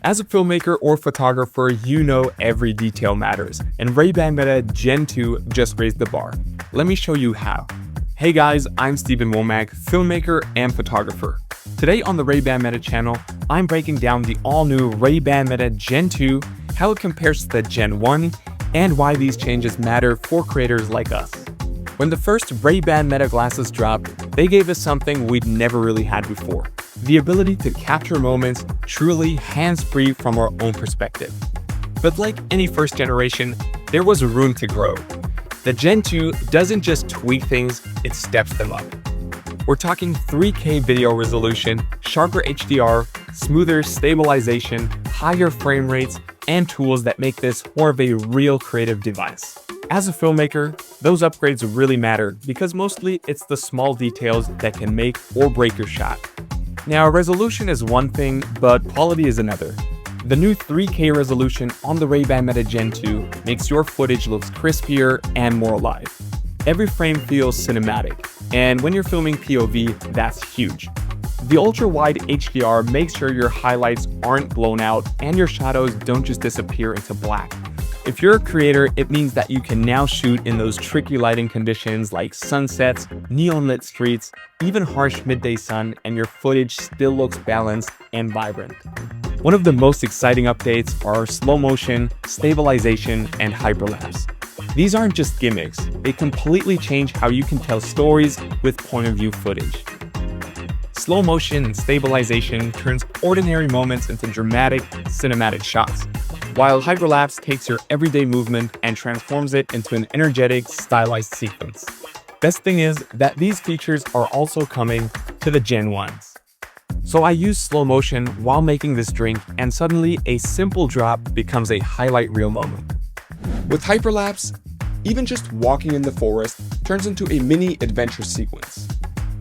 As a filmmaker or photographer, you know every detail matters, and Ray-Ban Meta Gen 2 just raised the bar. Let me show you how. Hey guys, I'm Steven Womack, filmmaker and photographer. Today on the Ray-Ban Meta channel, I'm breaking down the all-new Ray-Ban Meta Gen 2, how it compares to the Gen 1, and why these changes matter for creators like us. When the first Ray-Ban Meta glasses dropped, they gave us something we'd never really had before. The ability to capture moments truly hands-free from our own perspective. But like any first generation, there was room to grow. The Gen 2 doesn't just tweak things, it steps them up. We're talking 3K video resolution, sharper HDR, smoother stabilization, higher frame rates, and tools that make this more of a real creative device. As a filmmaker, those upgrades really matter because mostly it's the small details that can make or break your shot. Now, resolution is one thing, but quality is another. The new 3K resolution on the Ray-Ban Meta Gen 2 makes your footage look crispier and more alive. Every frame feels cinematic, and when you're filming POV, that's huge. The ultra-wide HDR makes sure your highlights aren't blown out and your shadows don't just disappear into black. If you're a creator, it means that you can now shoot in those tricky lighting conditions like sunsets, neon-lit streets, even harsh midday sun, and your footage still looks balanced and vibrant. One of the most exciting updates are slow motion, stabilization, and hyperlapse. These aren't just gimmicks, they completely change how you can tell stories with point-of-view footage. Slow motion and stabilization turns ordinary moments into dramatic, cinematic shots, while hyperlapse takes your everyday movement and transforms it into an energetic, stylized sequence. Best thing is that these features are also coming to the Gen 1s. So I used slow motion while making this drink, and suddenly a simple drop becomes a highlight reel moment. With hyperlapse, even just walking in the forest turns into a mini adventure sequence.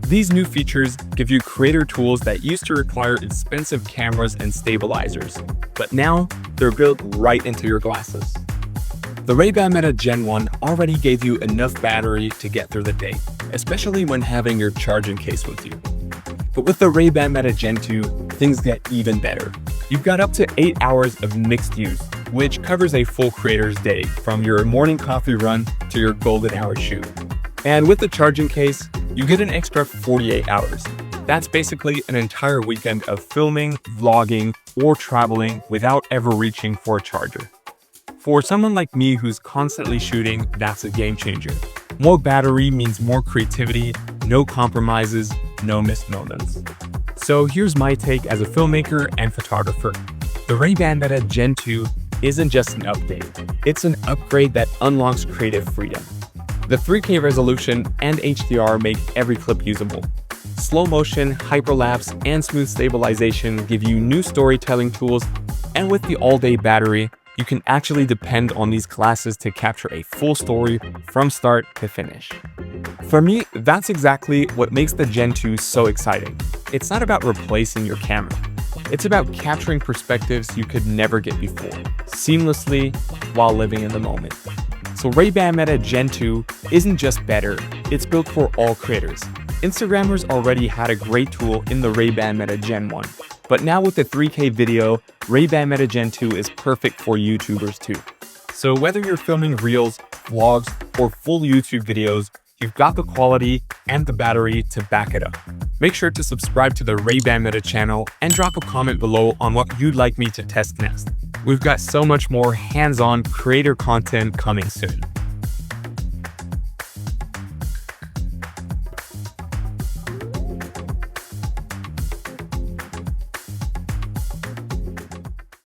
These new features give you creator tools that used to require expensive cameras and stabilizers, but now they're built right into your glasses. The Ray-Ban Meta Gen 1 already gave you enough battery to get through the day, especially when having your charging case with you. But with the Ray-Ban Meta Gen 2, things get even better. You've got up to 8 hours of mixed use, which covers a full creator's day, from your morning coffee run to your golden hour shoot. And with the charging case, you get an extra 48 hours. That's basically an entire weekend of filming, vlogging, or traveling without ever reaching for a charger. For someone like me who's constantly shooting, that's a game changer. More battery means more creativity, no compromises, no missed moments. So here's my take as a filmmaker and photographer. The Ray-Ban Meta Gen 2 isn't just an update, it's an upgrade that unlocks creative freedom. The 3K resolution and HDR make every clip usable. Slow motion, hyperlapse, and smooth stabilization give you new storytelling tools, and with the all-day battery, you can actually depend on these glasses to capture a full story from start to finish. For me, that's exactly what makes the Gen 2 so exciting. It's not about replacing your camera. It's about capturing perspectives you could never get before, seamlessly while living in the moment. So Ray-Ban Meta Gen 2 isn't just better, it's built for all creators. Instagrammers already had a great tool in the Ray-Ban Meta Gen 1, but now with the 3K video, Ray-Ban Meta Gen 2 is perfect for YouTubers too. So whether you're filming reels, vlogs, or full YouTube videos, you've got the quality and the battery to back it up. Make sure to subscribe to the Ray-Ban Meta channel and drop a comment below on what you'd like me to test next. We've got so much more hands-on creator content coming soon.